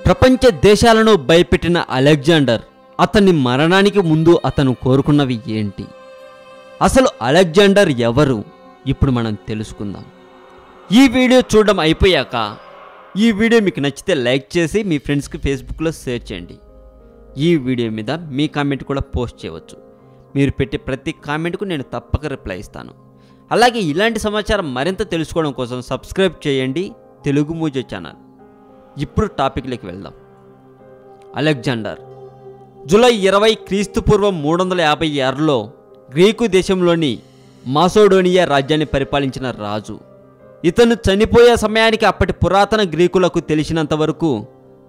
ప్రపంచ దేశాలను భయపెట్టిన అలెగ్జాండర్ అతని మరణానికి ముందు అతను కోరుకున్నవి ఏంటి? అసలు అలెగ్జాండర్ ఎవరు? ఇప్పుడు మనం తెలుసుకుందాం. ఈ వీడియో చూడడం అయిపోయాక ఈ వీడియో మీకు నచ్చితే లైక్ చేసి మీ ఫ్రెండ్స్కి ఫేస్బుక్లో షేర్ చేయండి. ఈ వీడియో మీద మీ కామెంట్ కూడా పోస్ట్ చేయవచ్చు. మీరు పెట్టే ప్రతి కామెంట్కు నేను తప్పక రిప్లై ఇస్తాను. అలాగే ఇలాంటి సమాచారం మరింత తెలుసుకోవడం కోసం సబ్స్క్రైబ్ చేయండి తెలుగు మూజో ఛానల్. ఇప్పుడు టాపిక్లోకి వెళ్దాం. అలెగ్జాండర్ జూలై 20 క్రీస్తుపూర్వం 356లో గ్రీకు దేశంలోని మాసోడోనియా రాజ్యాన్ని పరిపాలించిన రాజు. ఇతను చనిపోయే సమయానికి అప్పటి పురాతన గ్రీకులకు తెలిసినంత వరకు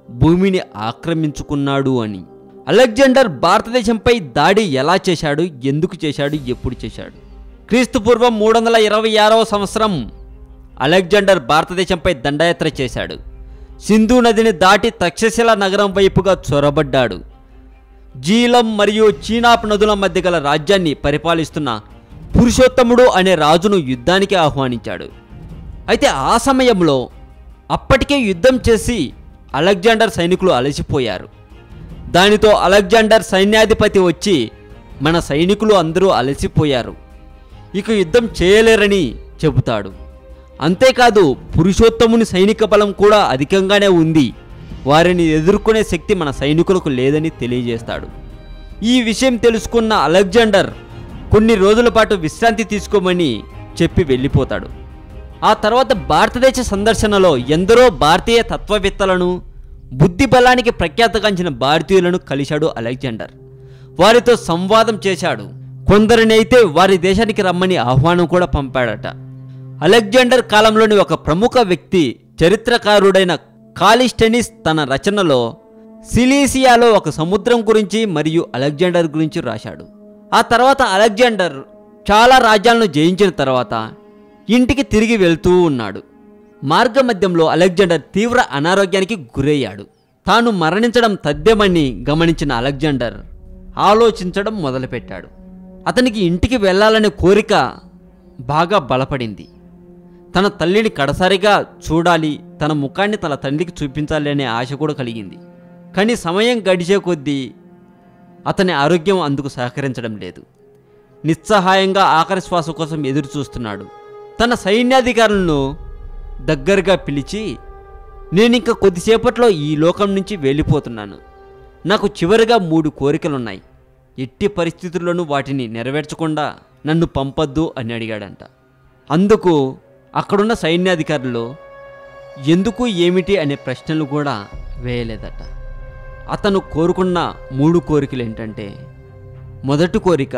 భూమిని ఆక్రమించుకున్నాడు అని. అలెగ్జాండర్ భారతదేశంపై దాడి ఎలా చేశాడు, ఎందుకు చేశాడు, ఎప్పుడు చేశాడు? క్రీస్తుపూర్వం 326వ సంవత్సరం అలెగ్జాండర్ భారతదేశంపై దండయాత్ర చేశాడు. సింధు నదిని దాటి తక్షశిల నగరం వైపుగా చొరబడ్డాడు. జీలం మరియు చీనాబ్ నదుల మధ్య గల రాజ్యాన్ని పరిపాలిస్తున్న పురుషోత్తముడు అనే రాజును యుద్ధానికి ఆహ్వానించాడు. అయితే ఆ సమయంలో అప్పటికే యుద్ధం చేసి అలెగ్జాండర్ సైనికులు అలసిపోయారు. దానితో అలెగ్జాండర్ సైన్యాధిపతి వచ్చి, మన సైనికులు అందరూ అలసిపోయారు, ఇక యుద్ధం చేయలేరని చెబుతాడు. అంతేకాదు పురుషోత్తముని సైనిక బలం కూడా అధికంగానే ఉంది, వారిని ఎదుర్కొనే శక్తి మన సైనికులకు లేదని తెలియజేస్తాడు. ఈ విషయం తెలుసుకున్న అలెగ్జాండర్ కొన్ని రోజుల పాటు విశ్రాంతి తీసుకోమని చెప్పి వెళ్ళిపోతాడు. ఆ తర్వాత భారతదేశ సందర్శనలో ఎందరో భారతీయ తత్వవేత్తలను, బుద్ధి బలానికి ప్రఖ్యాతగాంచిన భారతీయులను కలిశాడు అలెగ్జాండర్. వారితో సంవాదం చేశాడు. కొందరినైతే వారి దేశానికి రమ్మని ఆహ్వానం కూడా పంపాడట. అలెగ్జాండర్ కాలంలోని ఒక ప్రముఖ వ్యక్తి, చరిత్రకారుడైన కాలిస్టెనిస్ తన రచనలో సిలీసియాలో ఒక సముద్రం గురించి మరియు అలెగ్జాండర్ గురించి రాశాడు. ఆ తర్వాత అలెగ్జాండర్ చాలా రాజ్యాలను జయించిన తర్వాత ఇంటికి తిరిగి వెళ్తూ ఉన్నాడు. మార్గమధ్యంలో అలెగ్జాండర్ తీవ్ర అనారోగ్యానికి గురయ్యాడు. తాను మరణించడం తథ్యమని గమనించిన అలెగ్జాండర్ ఆలోచించడం మొదలుపెట్టాడు. అతనికి ఇంటికి వెళ్ళాలనే కోరిక బాగా బలపడింది. తన తల్లిని కడసారిగా చూడాలి, తన ముఖాన్ని తన తండ్రికి చూపించాలి అనే ఆశ కూడా కలిగింది. కానీ సమయం గడిచే కొద్దీ అతని ఆరోగ్యం అందుకు సహకరించడం లేదు. నిస్సహాయంగా ఆఖరి శ్వాస కోసం ఎదురు చూస్తున్నాడు. తన సైన్యాధికారులను దగ్గరగా పిలిచి, నేనింక కొద్దిసేపట్లో ఈ లోకం నుంచి వెళ్ళిపోతున్నాను. నాకు చివరిగా 3 కోరికలున్నాయి. ఎట్టి పరిస్థితుల్లోనూ వాటిని నెరవేర్చకుండా నన్ను పంపొద్దు అని అడిగాడంట. అందుకు అక్కడున్న సైన్యాధికారులు ఎందుకు, ఏమిటి అనే ప్రశ్నలు కూడా వేయలేదట. అతను కోరుకున్న 3 కోరికలు ఏంటంటే, మొదటి కోరిక,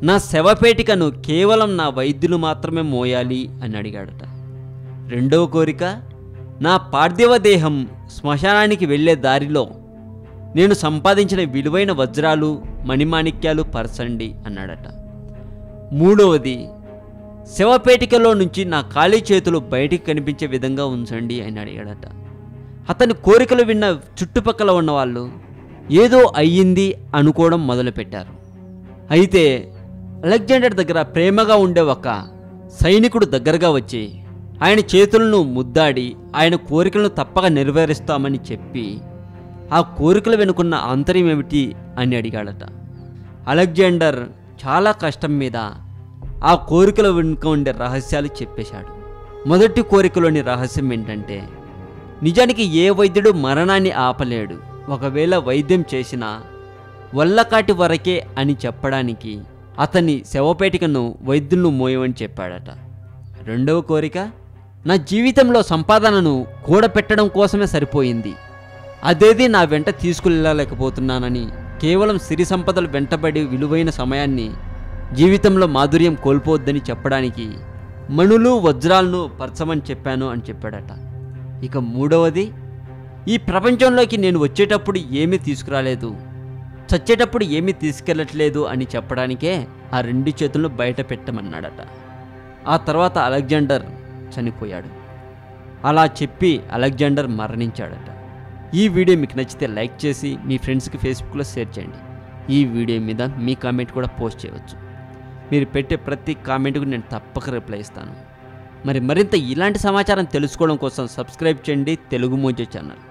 నా శవపేటికను కేవలం నా వైద్యులు మాత్రమే మోయాలి అని అడిగాడట. రెండవ కోరిక, నా పార్థివ దేహం శ్మశానానికి వెళ్ళే దారిలో నేను సంపాదించిన విలువైన వజ్రాలు, మణిమాణిక్యాలు పరచండి అన్నాడట. మూడవది, శవపేటికలో నుంచి నా ఖాళీ చేతులు బయటికి కనిపించే విధంగా ఉంచండి అని అడిగాడట. అతని కోరికలు విన్న చుట్టుపక్కల ఉన్నవాళ్ళు ఏదో అయ్యింది అనుకోవడం మొదలుపెట్టారు. అయితే అలెగ్జాండర్ దగ్గర ప్రేమగా ఉండే ఒక సైనికుడు దగ్గరగా వచ్చి ఆయన చేతులను ముద్దాడి ఆయన కోరికలను తప్పక నెరవేరుస్తామని చెప్పి, ఆ కోరికలు వెనుకున్న ఆంతర్యం ఏమిటి అని అడిగాడట. అలెగ్జాండర్ చాలా కష్టం మీద ఆ కోరికల వెనుక ఉండే రహస్యాలు చెప్పేశాడు. మొదటి కోరికలోని రహస్యం ఏంటంటే, నిజానికి ఏ వైద్యుడు మరణాన్ని ఆపలేడు, ఒకవేళ వైద్యం చేసినా వల్లకాటి వరకే అని చెప్పడానికి అతని శవపేటికను వైద్యులను మోయమని చెప్పాడట. రెండవ కోరిక, నా జీవితంలో సంపాదనను కూడపెట్టడం కోసమే సరిపోయింది, అదేది నా వెంట తీసుకెళ్ళలేకపోతున్నానని, కేవలం సిరి సంపదలు వెంటబడి విలువైన సమయాన్ని, జీవితంలో మాధుర్యం కోల్పోవద్దని చెప్పడానికి మణులు, వజ్రాలను పరచమని చెప్పాను అని చెప్పాడట. ఇక మూడవది, ఈ ప్రపంచంలోకి నేను వచ్చేటప్పుడు ఏమీ తీసుకురాలేదు, చచ్చేటప్పుడు ఏమీ తీసుకెళ్ళట్లేదు అని చెప్పడానికే ఆ 2 చేతులను బయట పెట్టమన్నాడట. ఆ తర్వాత అలెగ్జాండర్ చనిపోయాడు. అలా చెప్పి అలెగ్జాండర్ మరణించాడట. ఈ వీడియో మీకు నచ్చితే లైక్ చేసి మీ ఫ్రెండ్స్కి ఫేస్బుక్లో షేర్ చేయండి. ఈ వీడియో మీద మీ కామెంట్ కూడా పోస్ట్ చేయవచ్చు. మీరు పెట్టే ప్రతి కామెంట్కు నేను తప్పక రిప్లై ఇస్తాను. మరింత ఇలాంటి సమాచారం తెలుసుకోవడం కోసం సబ్స్క్రైబ్ చేయండి తెలుగు మూజో ఛానల్.